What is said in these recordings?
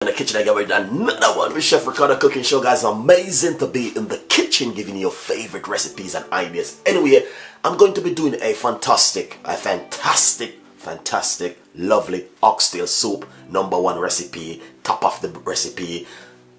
In the kitchen again with another one with Chef Ricardo cooking show, guys. Amazing to be in the kitchen giving you your favorite recipes and ideas. Anyway, I'm going to be doing a fantastic, lovely oxtail soup. #1 recipe, top of the recipe.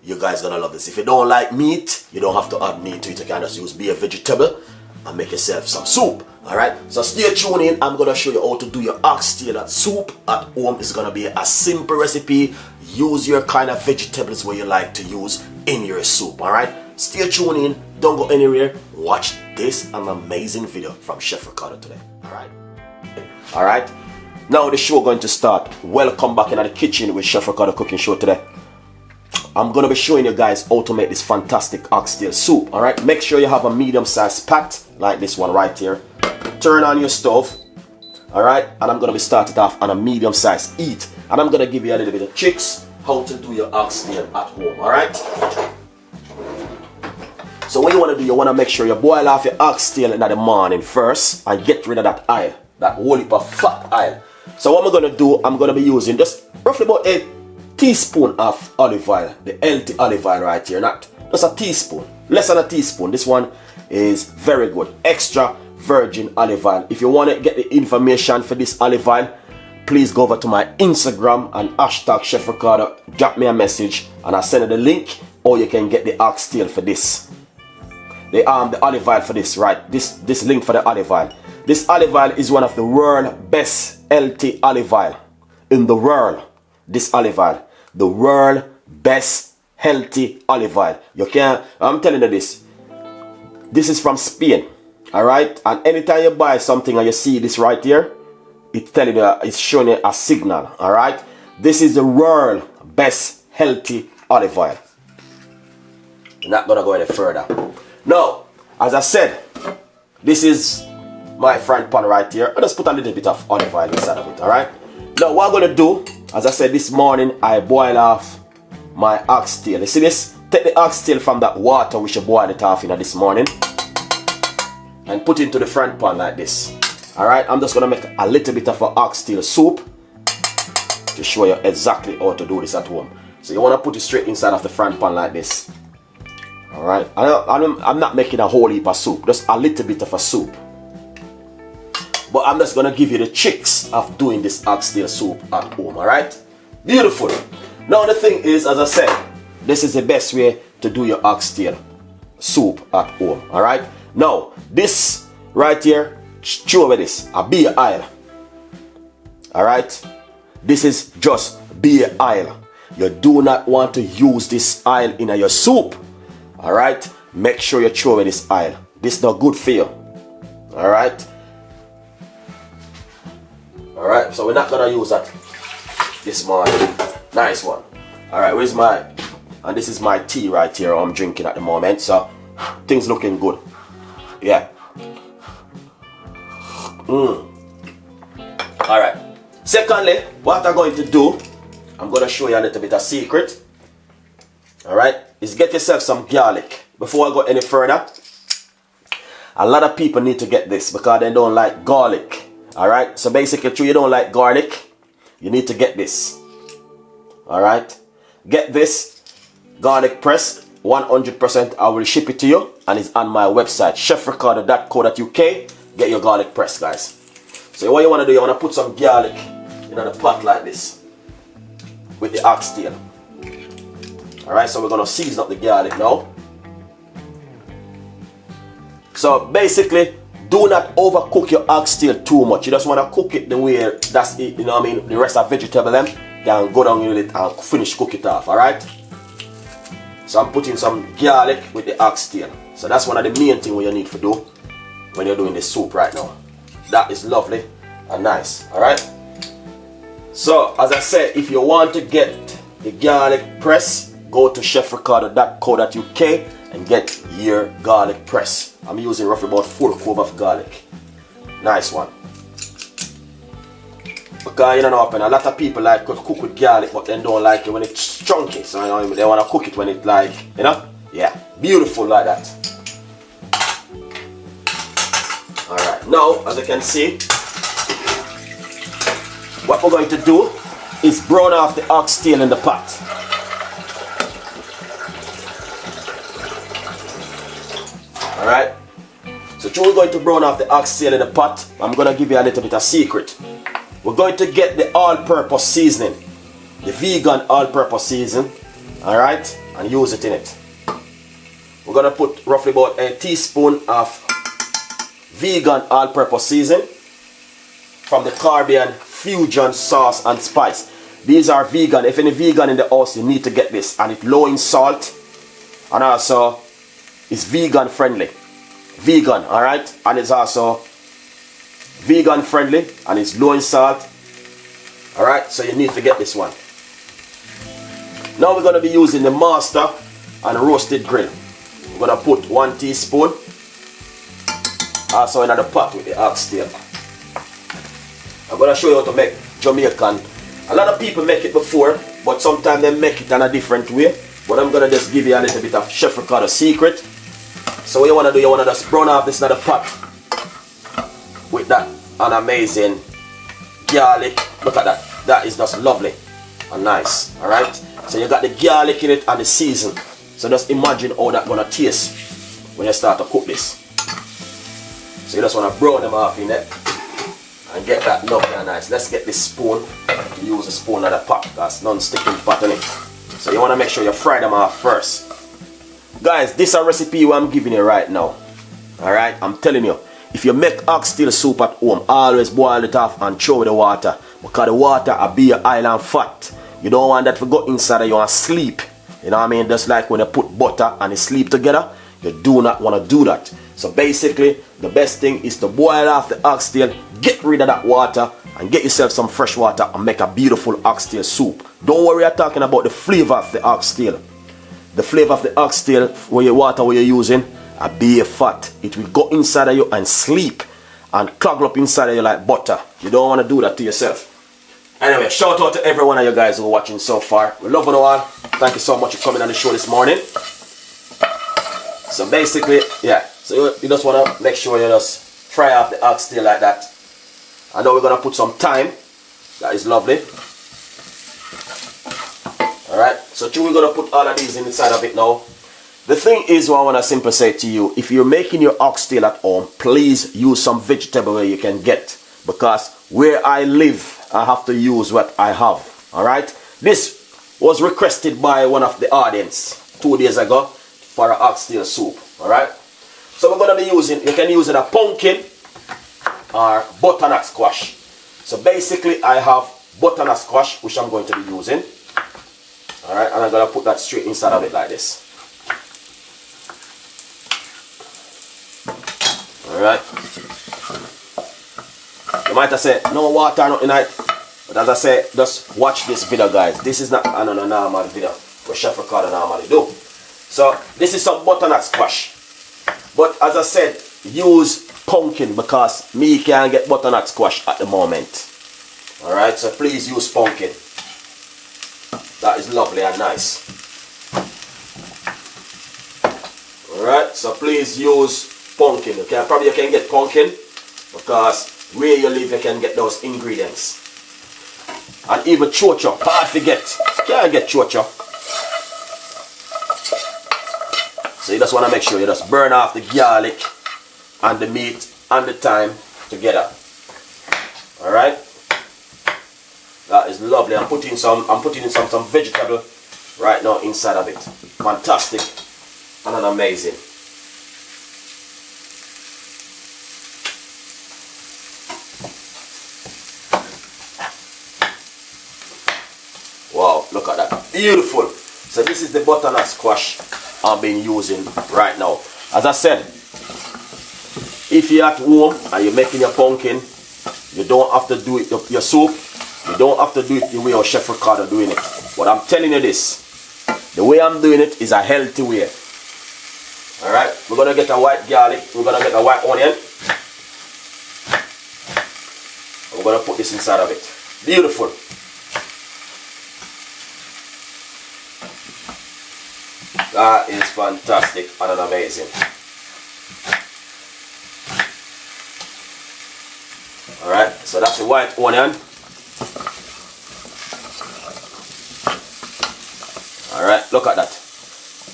You guys gonna love this. If you don't like meat, you don't have to add meat to it. You can just use be a vegetable and make yourself some soup. Alright, so stay tuned in. I'm gonna show you how to do your oxtail soup at home. It's gonna be a simple recipe. Use your kind of vegetables where you like to use in your soup. Alright, stay tuned in, don't go anywhere. Watch this an amazing video from Chef Ricardo today. Alright, now the show going to start. Welcome back in the kitchen with Chef Ricardo cooking show today. I'm gonna be showing you guys how to make this fantastic oxtail soup. Alright, make sure you have a medium-sized pot like this one right here. Turn on your stove. Alright, and I'm gonna be starting off on a medium-sized heat. And I'm gonna give you a little bit of tricks how to do your oxtail at home. Alright, so what you want to do, you want to make sure you boil off your oxtail in the morning first and get rid of that oil, that whole heap of fat oil. So what I'm gonna do, I'm gonna be using just roughly about a teaspoon of olive oil, the healthy olive oil right here, not just a teaspoon, less than a teaspoon. This one is very good, extra virgin olive oil. If you want to get the information for this olive oil, please go over to my Instagram and hashtag Chef Ricardo, drop me a message and I'll send you the link, or you can get the oxtail for this, the olive oil for this, right? This link for the olive oil. This olive oil is one of the world's best healthy olive oil in the world. This olive oil, the world best healthy olive oil. You can't, I'm telling you this is from Spain. Alright, and anytime you buy something and you see this right here, it's telling you, it's showing you a signal. Alright, this is the world best healthy olive oil. I'm not gonna go any further. Now, as I said, this is my frying pan right here. I just put a little bit of olive oil inside of it. Alright, now what I'm gonna do, as I said, this morning I boil off my oxtail. You see this? Take the oxtail from that water which you boiled it off in this morning and put it into the front pan like this. Alright, I'm just gonna make a little bit of an oxtail soup to show you exactly how to do this at home. So you want to put it straight inside of the front pan like this. Alright, I'm not making a whole heap of soup, just a little bit of a soup. But I'm just gonna give you the tricks of doing this oxtail soup at home. Alright, beautiful. Now the thing is, as I said, this is the best way to do your oxtail soup at home. Alright, now this right here, throw away this, a beer oil. Alright, this is just beer oil. You do not want to use this oil in your soup. Alright, make sure you throw away this oil. This is not good for you. Alright, alright, so we're not gonna use that this morning. Nice one. Alright, where's my, and this is my tea right here I'm drinking at the moment, so things looking good. Yeah. Alright, secondly, what I'm going to do, I'm going to show you a little bit of secret. Alright, is get yourself some garlic. Before I go any further, a lot of people need to get this because they don't like garlic. Alright, so basically, if you don't like garlic, you need to get this. Alright, get this garlic press, 100%. I will ship it to you and it's on my website, chefricardo.co.uk. Get your garlic press, guys. So what you want to do, you want to put some garlic in the pot like this with the oxtail. Alright, so we're going to season up the garlic now. So basically, do not overcook your oxtail too much. You just want to cook it the way that's it, you know what I mean? The rest of vegetable them, then go down with it and finish cook it off. Alright, so I'm putting some garlic with the oxtail. So that's one of the main things you need to do when you're doing this soup right now. That is lovely and nice. Alright, so as I said, if you want to get the garlic press, go to chefricardo.co.uk and get your garlic press. I'm using roughly about 4 cloves of garlic. Nice one. Because you know, a lot of people like to cook with garlic, but they don't like it when it's chunky. So you know, they want to cook it when it's like, you know, yeah, beautiful like that. Alright, now as you can see, what we're going to do, is brown off the oxtail in the pot. Alright? So we're going to brown off the oxtail in the pot. I'm going to give you a little bit of secret. We're going to get the all-purpose seasoning. The vegan all-purpose seasoning. Alright? And use it in it. We're going to put roughly about a teaspoon of vegan all-purpose seasoning from the Caribbean Fusion sauce and spice. These are vegan. If any vegan in the house, you need to get this. And it's low in salt. And also, it's vegan friendly. Vegan, alright? And it's also vegan friendly. And it's low in salt. Alright? So you need to get this one. Now we're going to be using the master and roasted grill. We're going to put 1 teaspoon. Also in the pot with the oxtail. I'm going to show you how to make Jamaican. A lot of people make it before, but sometimes they make it in a different way. But I'm going to just give you a little bit of Chef Ricardo secret. So what you want to do, you want to just brown off this in the pot with that an amazing garlic. Look at that. That is just lovely and nice. Alright? So you got the garlic in it and the season. So just imagine how that's going to taste when you start to cook this. So you just want to brown them off in there and get that lovely and nice. Let's get this spoon. You use a spoon of the pot because non-sticking pot in it. So you want to make sure you fry them off first. Guys, this is a recipe I'm giving you right now. Alright, I'm telling you. If you make oxtail soup at home, always boil it off and throw the water. Because the water will be your island fat. You don't want that to go inside of you and sleep. You know what I mean? Just like when you put butter and it sleep together. You do not want to do that. So basically, the best thing is to boil off the oxtail, get rid of that water, and get yourself some fresh water and make a beautiful oxtail soup. Don't worry, I'm talking about the flavor of the oxtail. The flavor of the oxtail, where your water where you're using, a be fat. It will go inside of you and sleep and clog up inside of you like butter. You don't want to do that to yourself. Anyway, shout out to every one of you guys who are watching so far. We love you all. Thank you so much for coming on the show this morning. So basically, yeah, so you just want to make sure you just fry off the oxtail like that. And now we're going to put some thyme. That is lovely. Alright, so we're going to put all of these inside of it now. The thing is, what I want to simply say to you, if you're making your oxtail at home, please use some vegetable where you can get. Because where I live, I have to use what I have. Alright, this was requested by one of the audience 2 days ago for an oxtail soup. Alright, so we're going to be using, you can use it a pumpkin or butternut squash. So basically I have butternut squash which I'm going to be using. Alright, and I'm going to put that straight inside of it like this. Alright. You might have said no water, nothing like. But as I say, just watch this video, guys. This is not a normal video what Chef Ricardo normally do. So this is some butternut squash. But as I said, use pumpkin because me can't get butternut squash at the moment. Alright, so please use pumpkin. That is lovely and nice. Alright, so please use pumpkin. You can get pumpkin because where you live you can get those ingredients. And even chocho, hard to get. Can't get chocho. So you just want to make sure you just burn off the garlic and the meat and the thyme together. Alright? That is lovely. I'm putting in some vegetable right now inside of it. Fantastic and amazing. Wow, look at that. Beautiful. So this is the butternut squash I've been using right now. As I said, if you're at home and you're making your pumpkin, you don't have to do it your soup. You don't have to do it the way our Chef Ricardo doing it. But I'm telling you this, the way I'm doing it is a healthy way. Alright, we're going to get a white garlic, we're going to get a white onion. We're going to put this inside of it. Beautiful. That is fantastic and amazing. Alright, so that's the white onion. Alright, look at that.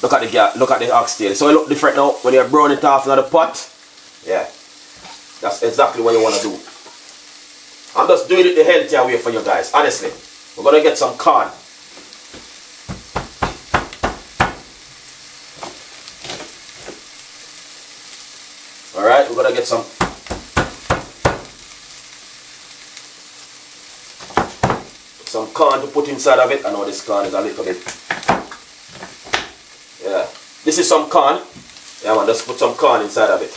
Look at the oxtail. So it look different now when you brown it off in the pot. Yeah. That's exactly what you want to do. I'm just doing it the healthier way for you guys, honestly. We're gonna get some corn. Alright, we're gonna get some corn to put inside of it. I know this corn is a little bit. Yeah. This is some corn. Yeah man, just put some corn inside of it.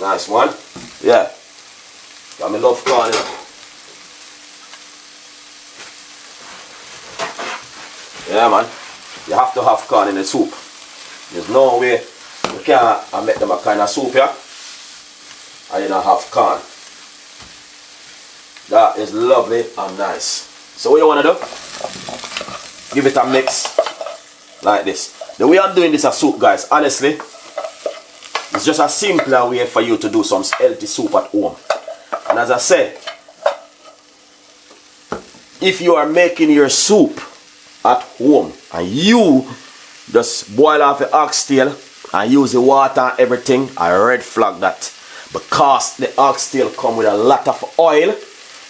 Nice one. Yeah. Got me love corn, you know. Yeah man. You have to have corn in the soup. There's no way you can't make them a kind of soup here and you don't have corn. That is lovely and nice. So what you want to do? Give it a mix like this. The way I'm doing this as soup, guys, honestly, it's just a simpler way for you to do some healthy soup at home. And as I say, if you are making your soup at home and you just boil off the oxtail and use the water and everything, I red flag that. Because the oxtail come with a lot of oil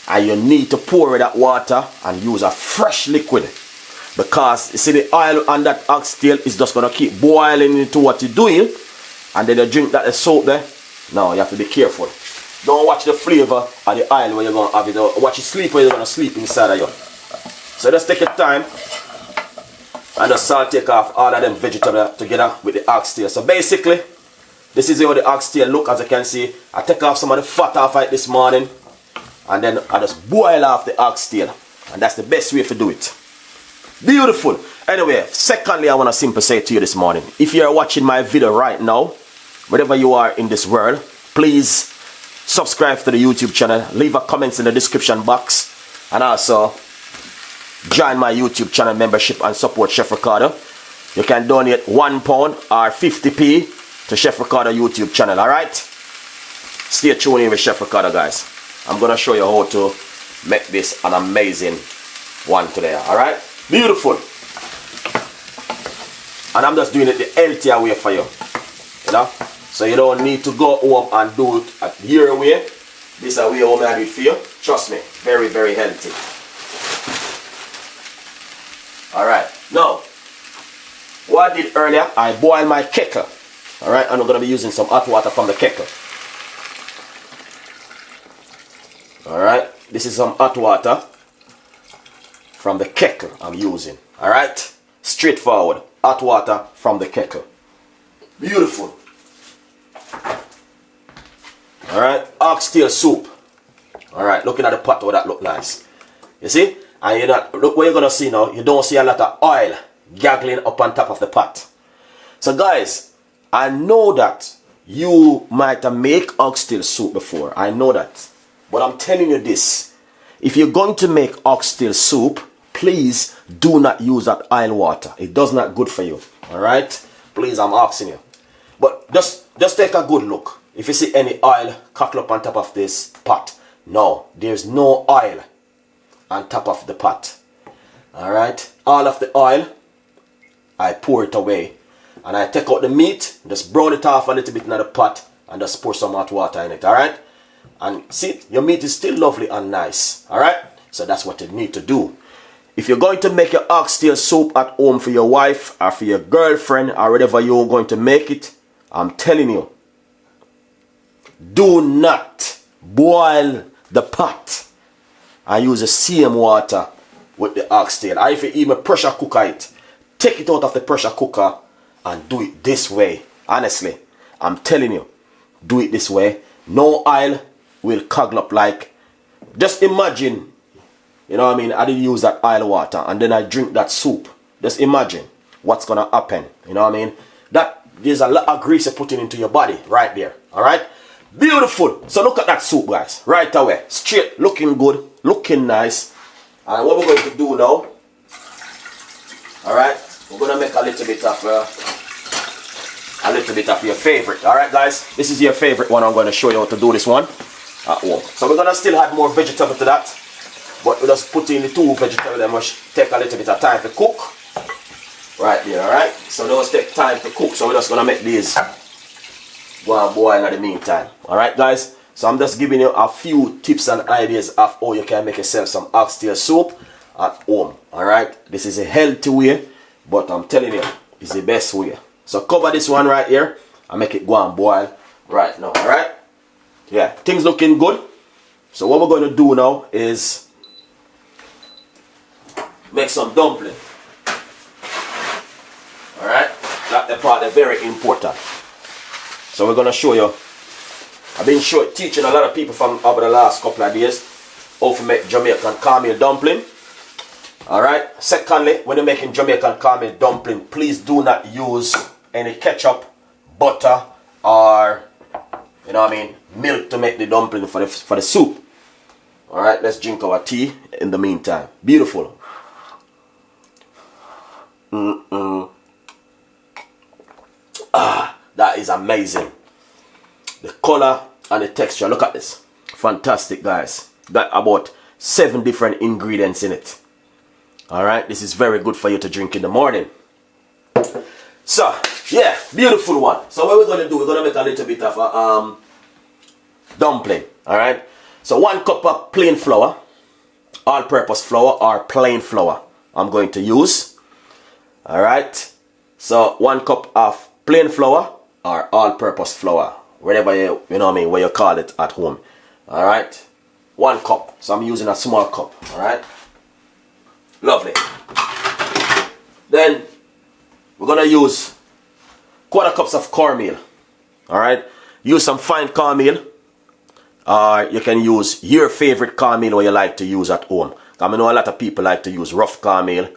and you need to pour away that water and use a fresh liquid. Because you see the oil on that oxtail is just going to keep boiling into what you're doing. And then you drink that soap there. Now you have to be careful. Don't watch the flavor of the oil when you're going to have it. Watch it sleep when you're going to sleep inside of you. So just take your time and just take off all of them vegetables together with the oxtail. So basically, this is how the oxtail look. As you can see, I take off some of the fat off it this morning. And then I just boil off the oxtail. And that's the best way to do it. Beautiful. Anyway, secondly, I want to simply say to you this morning, if you are watching my video right now, wherever you are in this world, please subscribe to the YouTube channel, leave a comment in the description box, and also join my YouTube channel membership and support Chef Ricardo. You can donate £1 or 50p to Chef Ricardo YouTube channel, alright? Stay tuned in with Chef Ricardo, guys. I'm going to show you how to make this an amazing one today, alright? Beautiful. And I'm just doing it the healthier way for you. You know? So you don't need to go home and do it at your way. This is the way home I do it for you. Trust me. Very, very healthy. Alright. Now, what I did earlier, I boiled my kettle. Alright, and I'm going to be using some hot water from the kettle. Alright, this is some hot water from the kettle I'm using. Alright, straightforward. Hot water from the kettle. Beautiful. Alright, oxtail soup. Alright, looking at the pot, how that look nice. You see? And you know, look what you're going to see now. You don't see a lot of oil gaggling up on top of the pot. So guys, I know that you might have made oxtail soup before. I know that. But I'm telling you this. If you're going to make oxtail soup, please do not use that oil water. It does not good for you. Alright? Please, I'm asking you. But just take a good look. If you see any oil cockle up on top of this pot. No, there's no oil on top of the pot. Alright? All of the oil, I pour it away. And I take out the meat, just brown it off a little bit in the pot, and just pour some hot water in it. Alright? And see, your meat is still lovely and nice. Alright? So that's what you need to do. If you're going to make your oxtail soup at home for your wife or for your girlfriend or whatever you're going to make it, I'm telling you, do not boil the pot and use the same water with the oxtail. Or if you even pressure cook it, take it out of the pressure cooker and do it this way. Honestly, I'm telling you, do it this way. No oil will coggle up like, just imagine, you know what I mean, I didn't use that oil water and then I drink that soup. Just imagine what's gonna happen, you know what I mean. That there's a lot of grease you're putting into your body right there. Alright, beautiful. So look at that soup, guys, right away, straight, looking good, looking nice. And what we're going to do now, alright, we're gonna make a little bit of your favorite. Alright guys, this is your favorite one. I'm going to show you how to do this one at home. So we're going to still add more vegetable to that. But we just put in the two vegetables that must take a little bit of time to cook. Right there, alright? So those take time to cook, so we're just gonna make these go and boil in the meantime. Alright guys? So I'm just giving you a few tips and ideas of how you can make yourself some oxtail soup at home. Alright? This is a healthy way, but I'm telling you, it's the best way. So cover this one right here and make it go and boil right now. Alright? Yeah, things looking good. So what we're going to do now is make some dumpling. Alright? That's the part that's very important. So we're going to show you. I've been teaching a lot of people from over the last couple of days how to make Jamaican caramel dumpling. Alright? Secondly, when you're making Jamaican caramel dumpling, please do not use any ketchup, butter, or, you know what I mean, milk to make the dumpling for the soup. Alright, let's drink our tea in the meantime. Beautiful. Ah, that is amazing. The color and the texture, look at this. Fantastic, guys. Got about 7 different ingredients in it. Alright, this is very good for you to drink in the morning. So, yeah, beautiful one. So what we're going to do, we're going to make a little bit of a dumpling. Alright, so 1 cup of plain flour, all-purpose flour or plain flour I'm going to use. Alright, so 1 cup of plain flour or all-purpose flour, whatever you know what I mean, where you call it at home. Alright, 1 cup. So I'm using a small cup. Alright, lovely. Then we're gonna use 1/4 cups of cornmeal. Alright, use some fine cornmeal, or you can use your favorite cornmeal what you like to use at home. I know a lot of people like to use rough cornmeal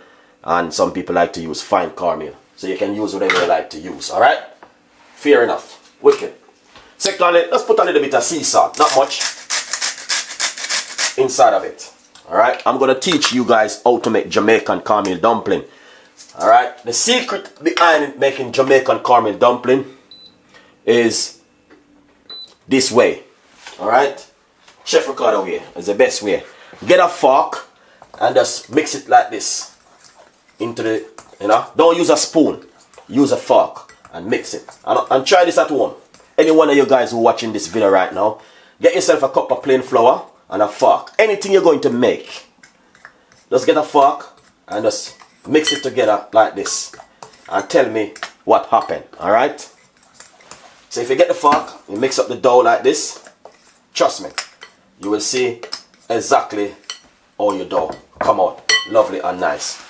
and some people like to use fine cornmeal. So you can use whatever you like to use. Alright, fair enough. Wicked. Secondly, let's put a little bit of sea salt, not much, inside of it. Alright, I'm going to teach you guys how to make Jamaican caramel dumpling. Alright, the secret behind making Jamaican caramel dumpling is this way. Alright, Chef Ricardo way is the best way. Get a fork and just mix it like this into the, you know, don't use a spoon, use a fork and mix it. And try this at home. Any one of you guys who are watching this video right now, get yourself a cup of plain flour and a fork. Anything you're going to make, just get a fork and just mix it together like this and tell me what happened. Alright, so if you get the fork, you mix up the dough like this, trust me, you will see exactly how your dough come out lovely and nice.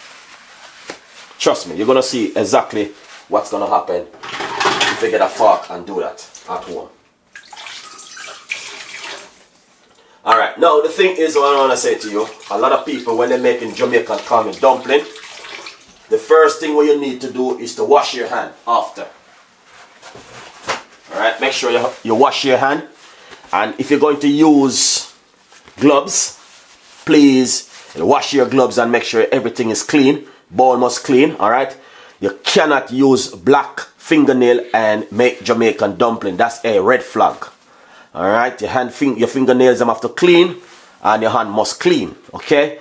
Trust me, you're gonna see exactly what's gonna happen if you get a fork and do that at home. Alright, now the thing is, what I want to say to you, a lot of people when they're making Jamaican caramel dumpling, the first thing what you need to do is to wash your hand after. Alright, make sure you wash your hand, and if you're going to use gloves, please wash your gloves and make sure everything is clean. Bowl must clean. Alright, you cannot use black fingernail and make Jamaican dumpling. That's a red flag. Alright, your fingernails them have to clean and your hand must clean. Okay,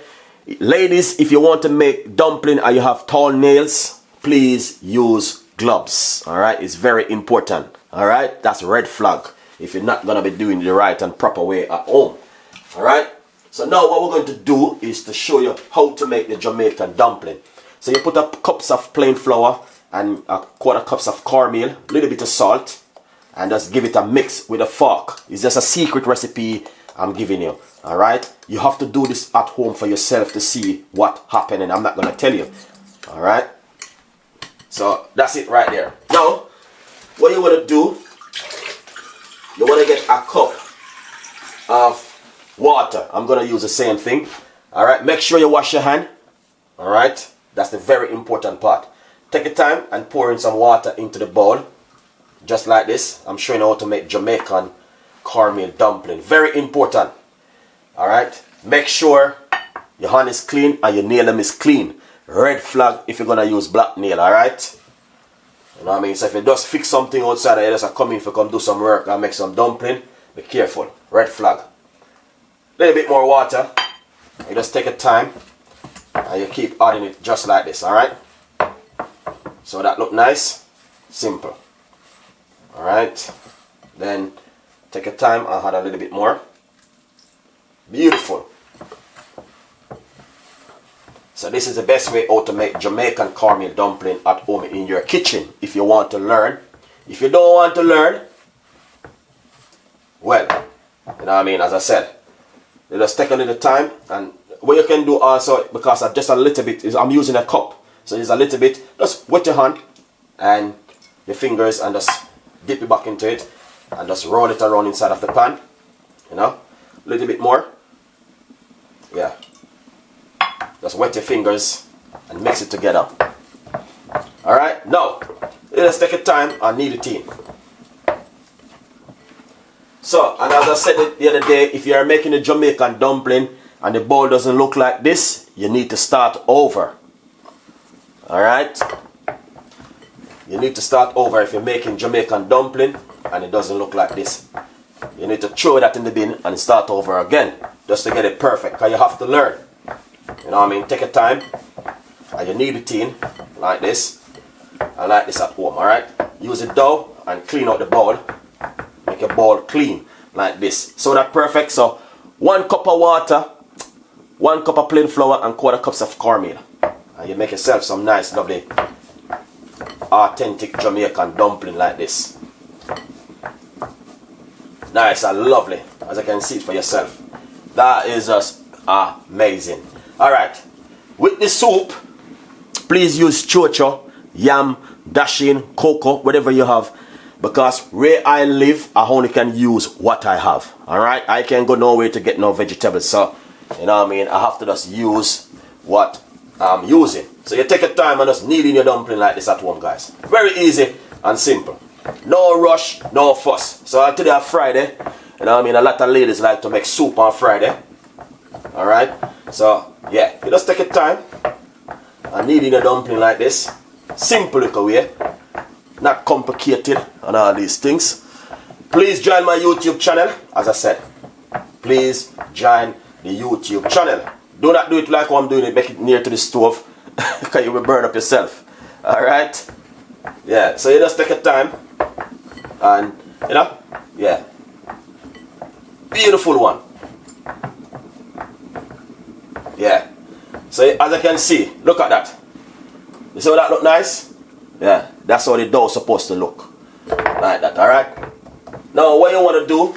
ladies, if you want to make dumpling and you have tall nails, please use gloves. Alright, it's very important. Alright, that's red flag if you're not gonna be doing the right and proper way at home. Alright, so now what we're going to do is to show you how to make the Jamaican dumpling. So you put up cups of plain flour and 1/4 cups of cornmeal, a little bit of salt, and just give it a mix with a fork. It's just a secret recipe I'm giving you. Alright, you have to do this at home for yourself to see what happened, and I'm not going to tell you. Alright, so that's it right there. Now what you want to do, you want to get a cup of water. I'm going to use the same thing. Alright, make sure you wash your hand. Alright, that's the very important part. Take your time and pour in some water into the bowl. Just like this. I'm showing you how to make Jamaican caramel dumpling. Very important. Alright, make sure your hand is clean and your nail them is clean. Red flag if you're going to use black nail. Alright, you know what I mean? So if you just fix something outside, you just come in for come do some work and make some dumpling, be careful. Red flag. Little bit more water. You just take your time and you keep adding it just like this, alright? So that look nice, simple. Alright, then take your time and add a little bit more. Beautiful. So this is the best way how to make Jamaican cornmeal dumpling at home in your kitchen if you want to learn. If you don't want to learn, well, you know what I mean, as I said, you just take a little time, and what you can do also, because I just a little bit, is I'm using a cup, so it's a little bit, just wet your hand and your fingers and just dip it back into it and just roll it around inside of the pan, you know, a little bit more, yeah, just wet your fingers and mix it together. Alright, now, let's take your time and knead it in. So, and as I said it the other day, if you are making a Jamaican dumpling and the bowl doesn't look like this, you need to start over. Alright? You need to start over if you're making Jamaican dumpling and it doesn't look like this. You need to throw that in the bin and start over again, just to get it perfect, because you have to learn. You know what I mean? Take your time and you knead it in like this and like this at home, alright? Use the dough and clean out the bowl. Make your bowl clean like this. So that's perfect. So 1 cup of water, 1 cup of plain flour, and 1/4 cups of cornmeal. And you make yourself some nice, lovely, authentic Jamaican dumpling like this. Nice and lovely, as you can see it for yourself. That is just amazing. Alright, with the soup, please use chocho, yam, dashing, cocoa, whatever you have. Because where I live, I only can use what I have. Alright, I can't go nowhere to get no vegetables. So, you know what I mean, I have to just use what I'm using. So you take your time and just knead in your dumpling like this at home, guys. Very easy and simple. No rush, no fuss. So today on Friday, you know what I mean, a lot of ladies like to make soup on Friday. Alright, so yeah, you just take your time and knead in your dumpling like this. Simple little way. Not complicated and all these things. Please join my YouTube channel. As I said, please join the YouTube channel. Do not do it like I'm doing it, make it near to the stove, because you will burn up yourself. Alright? Yeah, so you just take your time and, you know, yeah, beautiful one. Yeah, so as I can see, look at that. You see how that look nice? Yeah, that's how the dough is supposed to look. Like that, alright? Now what you want to do,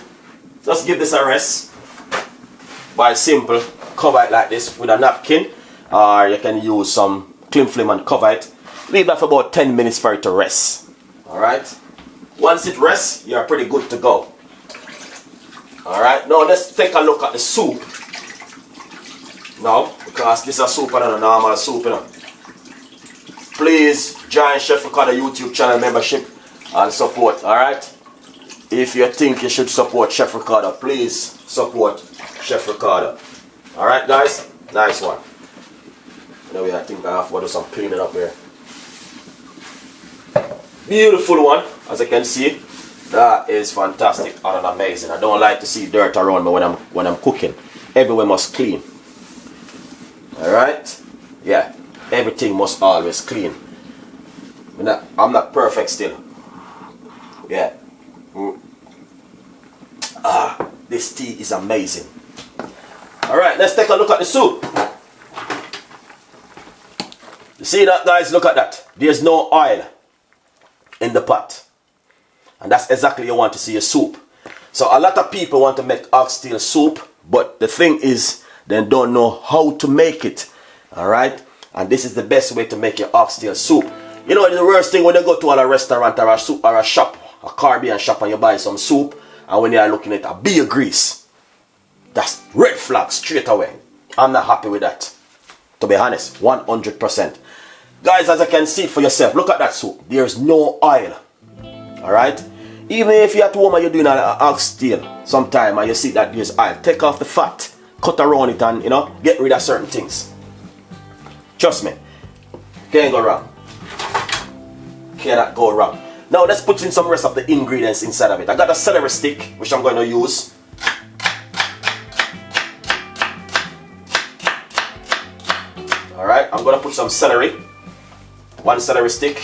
just give this a rest by simple cover it like this with a napkin, or you can use some cling film and cover it. Leave that for about 10 minutes for it to rest. Alright? Once it rests, you're pretty good to go. Alright, now let's take a look at the soup. Now, because this is a soup and not a normal soup, you know. Please join Chef Ricardo YouTube channel membership and support, alright? If you think you should support Chef Ricardo, please support Chef Ricardo. Alright guys, nice one. Anyway, I think I have to do some cleaning up here. Beautiful one, as you can see. That is fantastic and amazing. I don't like to see dirt around me when I'm cooking. Everywhere must clean. Alright? Yeah. Everything must always clean. I'm not perfect still. Yeah. This tea is amazing. Alright, let's take a look at the soup. You see that, guys? Look at that. There's no oil in the pot. And that's exactly you want to see your soup. So a lot of people want to make oxtail soup, but the thing is, they don't know how to make it. Alright? And this is the best way to make your oxtail soup. You know, the worst thing when you go to a restaurant or a soup or a shop, a Caribbean shop, and you buy some soup, and when you are looking at a beer grease, that's red flag straight away. I'm not happy with that. To be honest, 100%. Guys, as you can see for yourself, look at that soup. There's no oil. Alright? Even if you're at home and you're doing an oxtail sometime and you see that there's oil, take off the fat, cut around it, and, you know, get rid of certain things. Trust me, can't go wrong. Cannot go wrong. Now let's put in some rest of the ingredients inside of it. I got a celery stick, which I'm going to use. I'm gonna put some celery. 1 celery stick.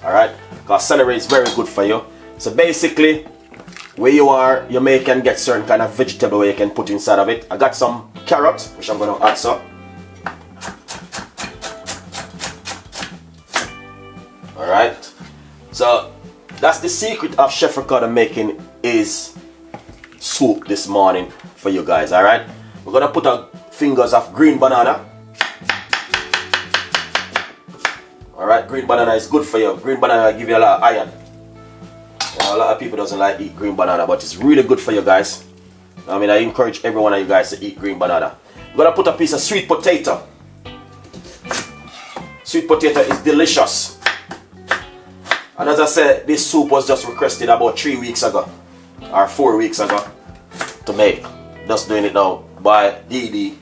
Alright, because celery is very good for you. So basically, where you are, you can get certain kind of vegetable where you can put inside of it. I got some carrots, which I'm gonna add some. Alright, so that's the secret of Chef Ricardo making is soup this morning for you guys. Alright, we're gonna put our fingers of green banana. Alright, green banana is good for you. Green banana give you a lot of iron. You know, a lot of people doesn't like eat green banana, but it's really good for you guys. I mean, I encourage every one of you guys to eat green banana. I'm gonna put a piece of sweet potato. Sweet potato is delicious. And as I said, this soup was just requested about 3 weeks ago or 4 weeks ago to make. Just doing it now by DD.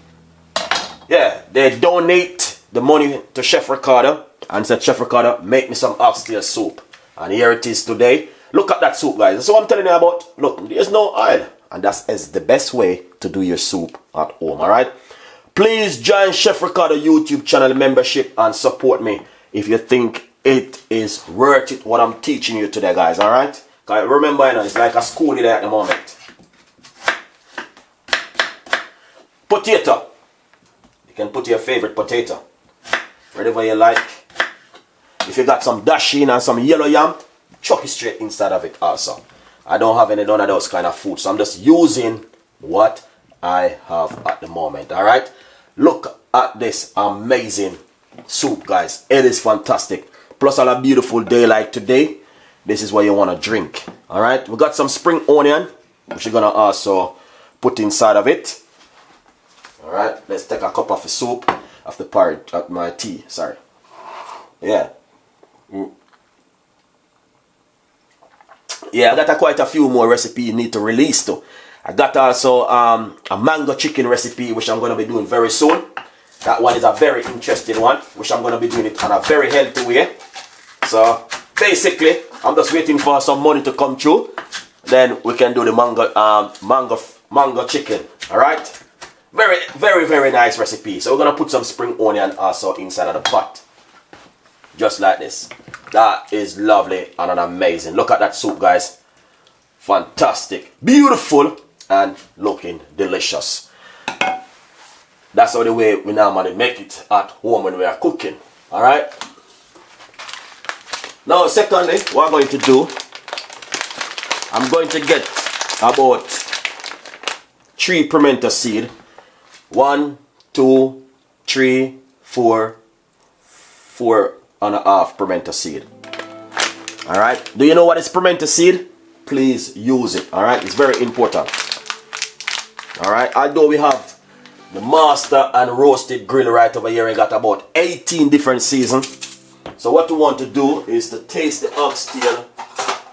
Yeah, they donate the money to Chef Ricardo and said, Chef Ricardo, make me some oxtail soup. And here it is today. Look at that soup, guys. That's what I'm telling you about. Look, there's no oil. And that is the best way to do your soup at home, alright? Please join Chef Ricardo YouTube channel membership and support me if you think it is worth it what I'm teaching you today, guys, alright? Because remember, you know, it's like a school day at the moment. Potato. You can put your favorite potato. Whatever you like. If you got some dasheen and some yellow yam, chuck it straight inside of it also. I don't have none of those kind of food, so I'm just using what I have at the moment, alright? Look at this amazing soup, guys. It is fantastic. Plus on a beautiful day like today, this is what you want to drink, alright? We got some spring onion, which you're going to also put inside of it. Alright, let's take a cup of the soup, of the porridge, of my tea, sorry. Yeah. Yeah, I got quite a few more recipes you need to release too. I got also a mango chicken recipe which I'm going to be doing very soon. That one is a very interesting one which I'm going to be doing it on a very healthy way. So basically I'm just waiting for some money to come through. Then we can do the mango chicken. Alright? Very nice recipe. So we're going to put some spring onion also inside of the pot. Just like this. That is lovely and amazing. Look at that soup, guys. Fantastic. Beautiful and looking delicious. That's how the way we normally make it at home when we are cooking. Alright? Now, secondly, what I'm going to do, I'm going to get about 3 pimento seed. 1, 2, 3, 4, 4.5 pimento seed. Alright, do you know what is pimento seed? Please use it. Alright, it's very important. Alright, although we have the master and roasted grill right over here, we got about 18 different seasons. So what we want to do is to taste the oxtail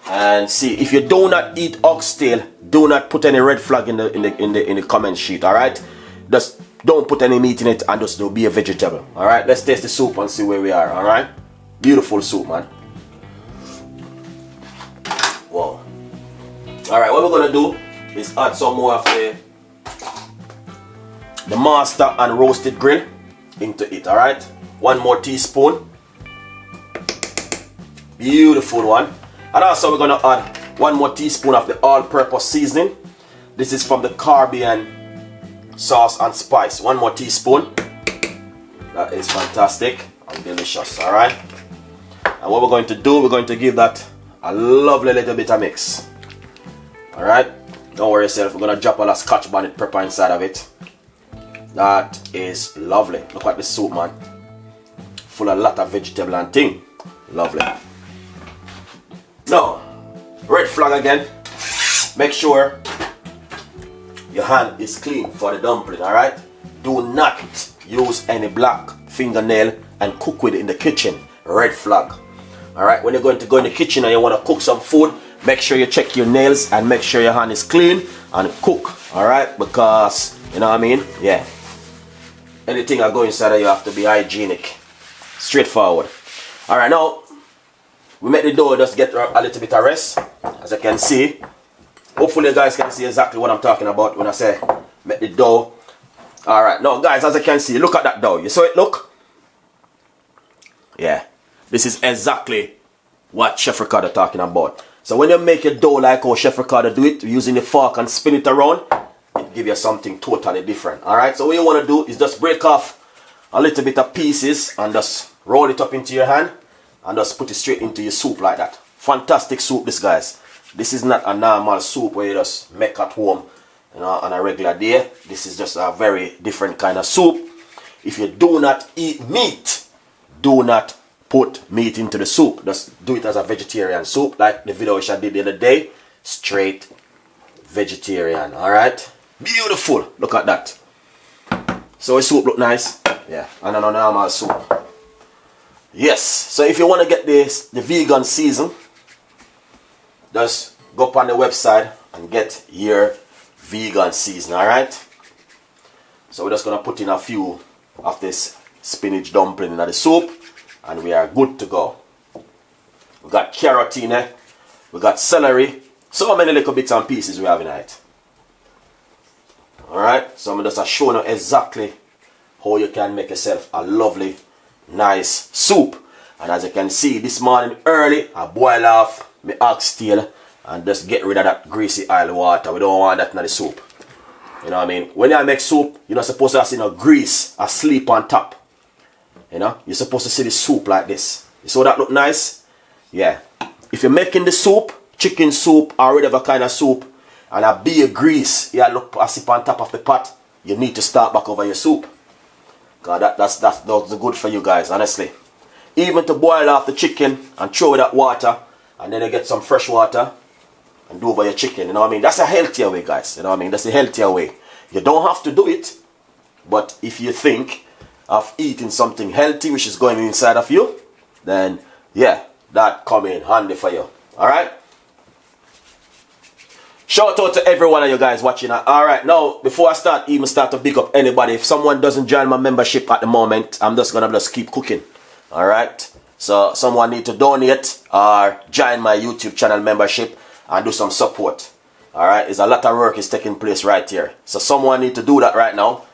and see. If you do not eat oxtail, do not put any red flag in the comment sheet. Alright, just don't put any meat in it and just do be a vegetable. Alright, let's taste the soup and see where we are. Alright, beautiful soup, man. Wow. Alright, what we're gonna do is add some more of the master and roasted grill into it. Alright, 1 more teaspoon. Beautiful one. And also we're gonna add 1 more teaspoon of the all-purpose seasoning. This is from the Caribbean sauce and spice. 1 more teaspoon. That is fantastic and delicious. Alright, and what we're going to do, we're going to give that a lovely little bit of mix. Alright, don't worry yourself, we're going to drop all that scotch bonnet pepper inside of it. That is lovely. Look at this soup, man. Full of a lot of vegetable and thing. Lovely. Now, red flag again. Make sure your hand is clean for the dumpling, alright? Do not use any black fingernail and cook with it in the kitchen. Red flag. Alright, when you're going to go in the kitchen and you want to cook some food, make sure you check your nails and make sure your hand is clean and cook. Alright, because, you know what I mean? Yeah. Anything that go inside of you have to be hygienic. Straightforward. Alright, now, we make the dough just get a little bit of rest. As you can see. Hopefully you guys can see exactly what I'm talking about when I say make the dough. Alright, now guys, as you can see, look at that dough. You saw it, look? Yeah, this is exactly what Chef Ricardo talking about. So when you make your dough like how Chef Ricardo do it, using the fork and spin it around, it give you something totally different. Alright, so what you want to do is just break off a little bit of pieces and just roll it up into your hand and just put it straight into your soup like that. Fantastic soup, this, guys. This is not a normal soup where you just make at home, you know, on a regular day. This is just a very different kind of soup. If you do not eat meat, do not put meat into the soup. Just do it as a vegetarian soup, like the video which I did the other day. Straight vegetarian. Alright, beautiful. Look at that. So the soup look nice. Yeah, and a normal soup. Yes, so if you want to get this, the vegan season, just go up on the website and get your vegan season. Alright, so we're just gonna put in a few of this spinach dumpling in the soup and we are good to go. We got carrot in it, we got celery, so many little bits and pieces we have in it. Alright, so I'm just showing you exactly how you can make yourself a lovely, nice soup. And as you can see, this morning early, I boil off my oxtail and just get rid of that greasy oil water. We don't want that in the soup. You know what I mean? When you make soup, you're not supposed to have no grease asleep on top. You know? You're supposed to see the soup like this. You saw that look nice? Yeah. If you're making the soup, chicken soup or whatever kind of soup, and a bit of grease, you look asleep on top of the pot, you need to start back over your soup. Because that's good for you guys, honestly. Even to boil off the chicken and throw that water, and then you get some fresh water and do over your chicken, you know what I mean? That's a healthier way, guys, you know what I mean? That's a healthier way. You don't have to do it, but if you think of eating something healthy which is going inside of you, then yeah, that come in handy for you. Alright? Shout out to every one of you guys watching. Alright, now before I start to big up anybody, if someone doesn't join my membership at the moment, I'm just gonna keep cooking. Alright? So someone need to donate or join my YouTube channel membership and do some support. Alright, there's a lot of work is taking place right here. So someone need to do that right now.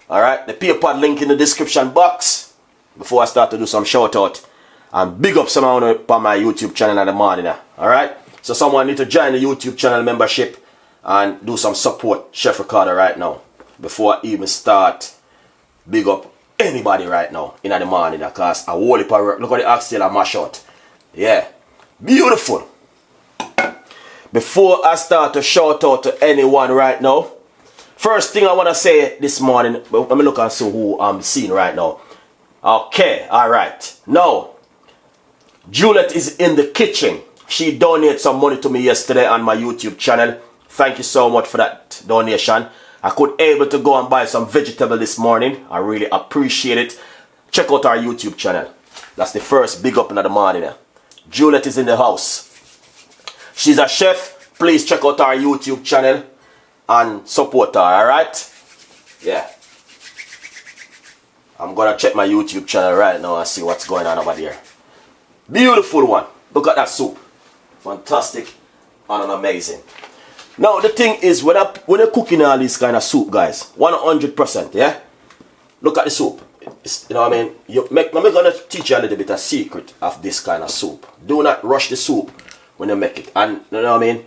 Alright, the PayPal link in the description box. Before I start to do some shout out. And big up someone on my YouTube channel in the morning. Alright, so someone need to join the YouTube channel membership and do some support Chef Ricardo right now. Before I even start big up anybody right now in the morning. Because I whole heap of work. Look at the oxtail I mash out. Yeah, beautiful. Before I start to shout out to anyone right now, first thing I want to say this morning, let me look and see who I'm seeing right now. Okay, alright. Now, Juliet is in the kitchen. She donated some money to me yesterday on my YouTube channel. Thank you so much for that donation. I could able to go and buy some vegetable this morning. I really appreciate it. Check out our YouTube channel. That's the first big up in the morning. Juliet is in the house. She's a chef. Please check out our YouTube channel and support her, alright? Yeah. I'm gonna check my YouTube channel right now and see what's going on over there. Beautiful one. Look at that soup. Fantastic and amazing. Now the thing is, when you're cooking all this kind of soup, guys, 100%, yeah? Look at the soup. It's, you know what I mean? I'm gonna teach you a little bit of secret of this kind of soup. Do not rush the soup when you make it. And you know what I mean?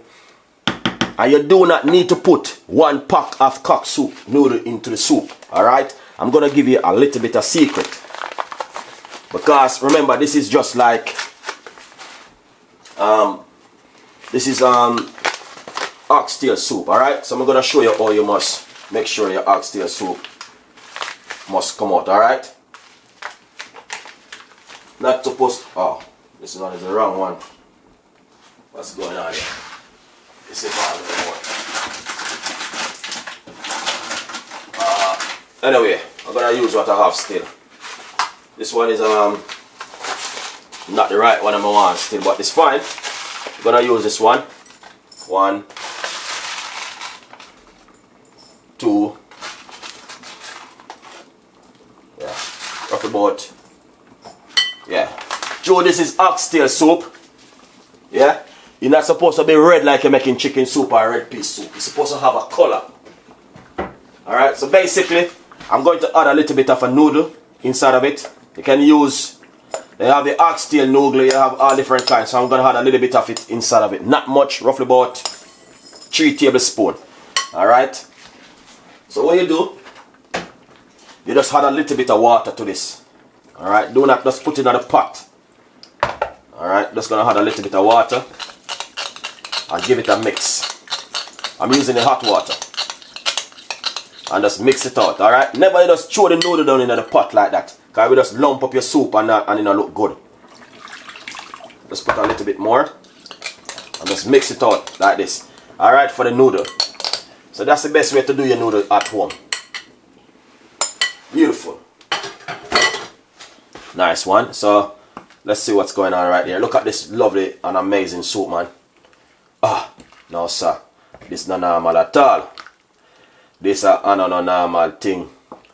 And you do not need to put 1 pack of cock soup noodle into the soup. Alright? I'm gonna give you a little bit of secret. Because remember, this is just like this is oxtail soup. Alright? So I'm gonna show you how you must make sure your oxtail soup must come out. Alright? Not supposed. Oh, this one is the wrong one. What's going on here? This is all the anyway, I'm gonna use what I have still. This one is not the right one I want still, but it's fine. I'm gonna use this one. 1, 2. Yeah, rough about. Yeah. Joe, this is oxtail soup. Yeah. You're not supposed to be red like you're making chicken soup or red pea soup. You're supposed to have a color. Alright, so basically, I'm going to add a little bit of a noodle inside of it. You can use You have the oxtail noodle, you have all different kinds. So I'm going to add a little bit of it inside of it. Not much, roughly about 3 tablespoons. Alright? So what you do, you just add a little bit of water to this. Alright? Do not just put it in the pot. Alright? Just going to add a little bit of water and give it a mix. I'm using the hot water. And just mix it out. Alright? Never just throw the noodle down in the pot like that. Because we just lump up your soup and it don't look good. Just put a little bit more. And just mix it out like this. Alright, for the noodle. So that's the best way to do your noodle at home. Beautiful. Nice one. So let's see what's going on right here. Look at this lovely and amazing soup, man. Ah, no sir. This is not normal at all. This is a normal thing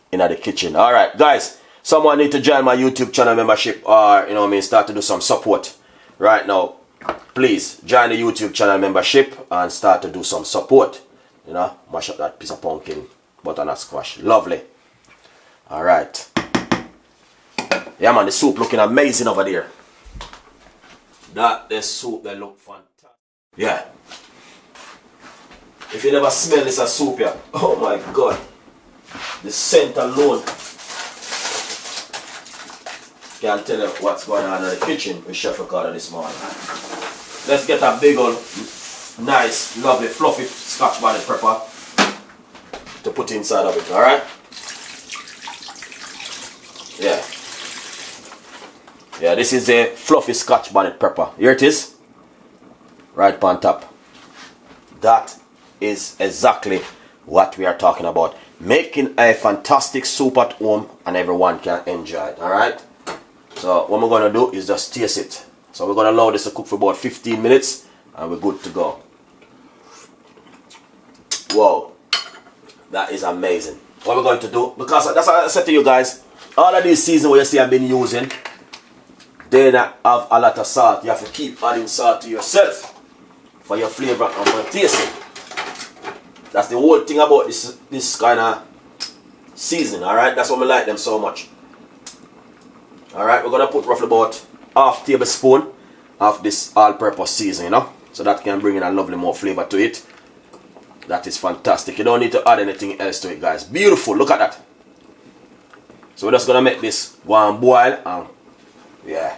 in the kitchen. Alright, guys. Someone need to join my YouTube channel membership or, you know what I mean, start to do some support. Right now, please join the YouTube channel membership and start to do some support. You know, mash up that piece of pumpkin, butternut squash. Lovely. Alright. Yeah, man, the soup looking amazing over there. The soup, they look fantastic. Yeah. If you never smell this as soup, yeah. Oh my God. The scent alone. Can't tell you what's going on in the kitchen with Chef Ricardo this morning. Let's get a big old, nice, lovely, fluffy scotch bonnet pepper to put inside of it, alright? Yeah. Yeah, this is a fluffy scotch bonnet pepper. Here it is. Right on top. That is exactly what we are talking about. Making a fantastic soup at home and everyone can enjoy it, alright? So what we're going to do is just taste it. So we're going to allow this to cook for about 15 minutes and we're good to go. Wow. That is amazing. What we're going to do, because that's what I said to you guys, all of these seasons where you see I've been using, they not have a lot of salt. You have to keep adding salt to yourself for your flavor and for your tasting. That's the whole thing about this kind of seasoning, alright? That's why I like them so much. Alright, we're going to put roughly about half tablespoon of this all-purpose seasoning, you know? So that can bring in a lovely more flavor to it. That is fantastic. You don't need to add anything else to it, guys. Beautiful, look at that. So we're just going to make this go and boil and yeah.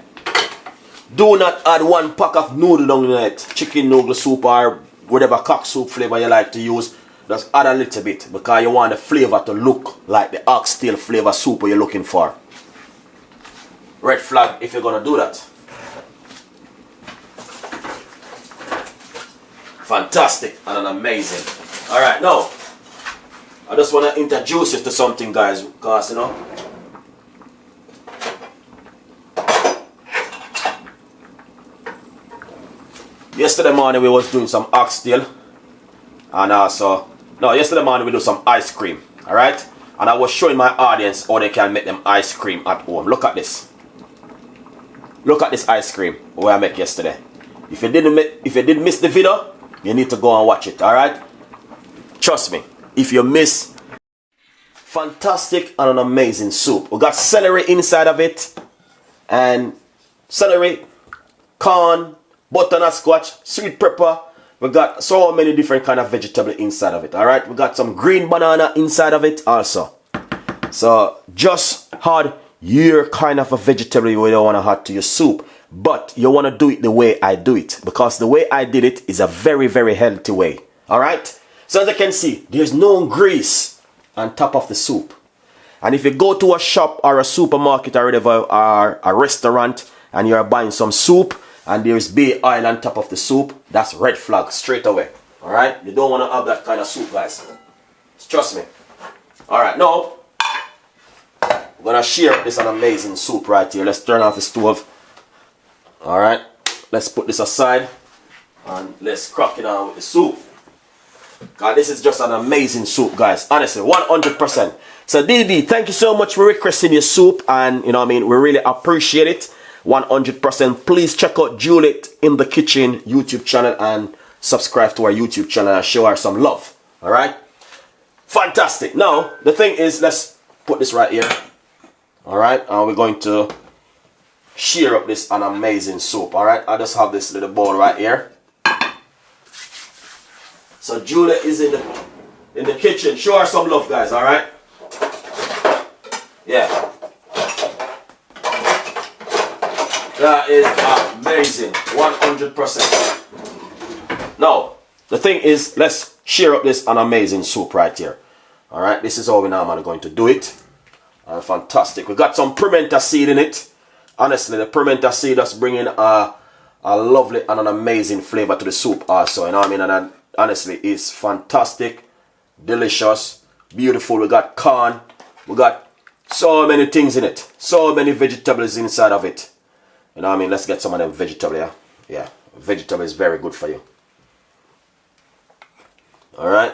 Do not add 1 pack of noodle down in it. Chicken noodle soup or whatever cock soup flavor you like to use. Just add a little bit because you want the flavor to look like the oxtail flavor soup you're looking for. Red flag if you're gonna do that. Fantastic and amazing. Alright, now I just want to introduce you to something, guys, because you know yesterday morning we was doing some oxtail and also yesterday morning we do some ice cream. Alright, and I was showing my audience how they can make them ice cream at home. Look at this. Look at this ice cream where I made yesterday. If you didn't miss the video, you need to go and watch it, alright? Trust me, if you miss, fantastic and an amazing soup. We got celery inside of it, and celery, corn, butternut squash, sweet pepper. We got so many different kind of vegetable inside of it, alright? We got some green banana inside of it also. So just add your kind of a vegetable you don't want to add to your soup, but you want to do it the way I do it, because the way I did it is a very, very healthy way. Alright, so as you can see, there's no grease on top of the soup. And if you go to a shop or a supermarket or whatever, or a restaurant, and you're buying some soup and there's bay oil on top of the soup, that's red flag straight away. Alright, you don't want to have that kind of soup, guys. Trust me. Alright, now we're gonna share this an amazing soup right here. Let's turn off the stove. Alright, let's put this aside and let's crack it on with the soup. God, this is just an amazing soup, guys. Honestly, 100%. So DB, thank you so much for requesting your soup, and you know what I mean, we really appreciate it. 100%. Please check out Juliet in the Kitchen YouTube channel and subscribe to our YouTube channel and show her some love. Alright? Fantastic. Now, the thing is, let's put this right here. Alright, and we're going to shear up this an amazing soup. Alright, I just have this little bowl right here. So Julia is in the kitchen. Show her some love, guys, alright? Yeah. That is amazing. 100%. Now, the thing is, let's shear up this an amazing soup right here. Alright, this is how we normally going to do it. Fantastic. We got some pimento seed in it. Honestly, the pimento seed is bringing a lovely and an amazing flavor to the soup also. You know what I mean? And honestly, it's fantastic, delicious, beautiful. We got corn. We got so many things in it. So many vegetables inside of it. You know what I mean? Let's get some of them vegetables, yeah? Yeah, vegetable is very good for you. Alright.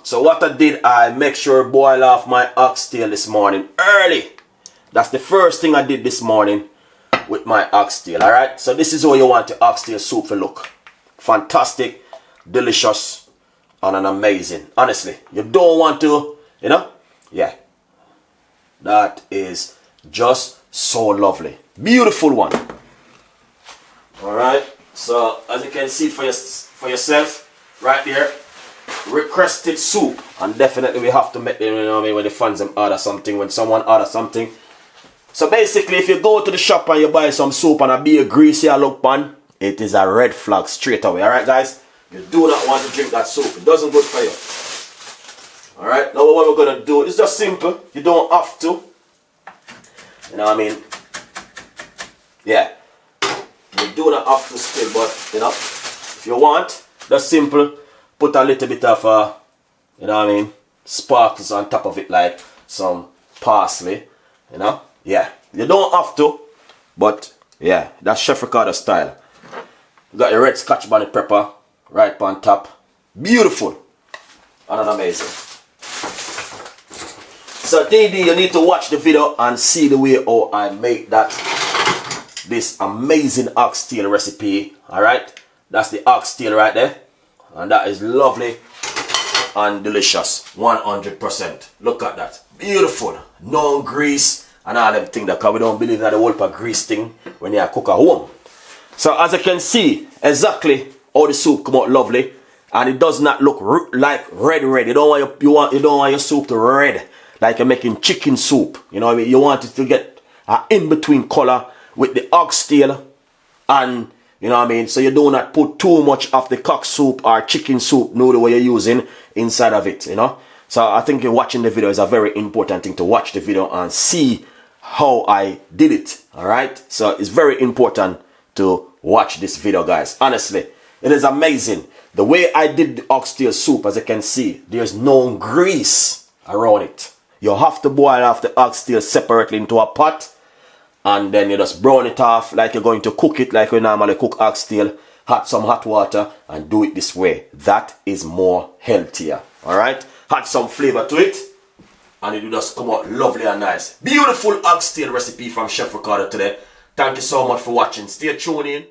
So what I did, I make sure boil off my oxtail this morning early. That's the first thing I did this morning with my oxtail. Alright. So this is how you want the oxtail soup to look. Fantastic, delicious, and an amazing. Honestly, you don't want to, you know? Yeah. That is just so lovely. Beautiful one. Alright. So as you can see for yourself, right there. Requested soup, and definitely we have to make them, you know what I mean, when the fans them order something, when someone order something. So basically, if you go to the shop and you buy some soup and a be a greasy look pan, it is a red flag straight away. Alright guys, you do not want to drink that soup. It doesn't good for you. Alright, now what we're gonna do is just simple. You don't have to, you know what I mean? Yeah, you do not have to still, but you know, if you want, that's simple. Put a little bit of, you know what I mean, sparkles on top of it, like some parsley, you know. Yeah, you don't have to, but yeah, that's Chef Ricardo style. You got your red scotch bonnet pepper right on top. Beautiful and amazing. So DD, you need to watch the video and see the way how I make this amazing oxtail recipe. Alright, that's the oxtail right there. And that is lovely and delicious. 100%. Look at that. Beautiful. No grease and all them things, because we don't believe that the whole grease thing when you cook at home. So as you can see exactly how the soup come out lovely, and it does not look like red. You don't want your soup to red like you're making chicken soup. You know what I mean? You want it to get an in-between color with the oxtail and, you know what I mean? So you do not put too much of the cock soup or chicken soup noodle what you're using inside of it, you know? So I think watching the video is a very important thing, to watch the video and see how I did it, alright? So it's very important to watch this video, guys. Honestly, it is amazing. The way I did the oxtail soup, as you can see, there's no grease around it. You have to boil off the oxtail separately into a pot, and then you just brown it off like you're going to cook it like we normally cook oxtail. Add some hot water and do it this way. That is more healthier. Alright? Add some flavor to it and it will just come out lovely and nice. Beautiful oxtail recipe from Chef Ricardo today. Thank you so much for watching. Stay tuned in.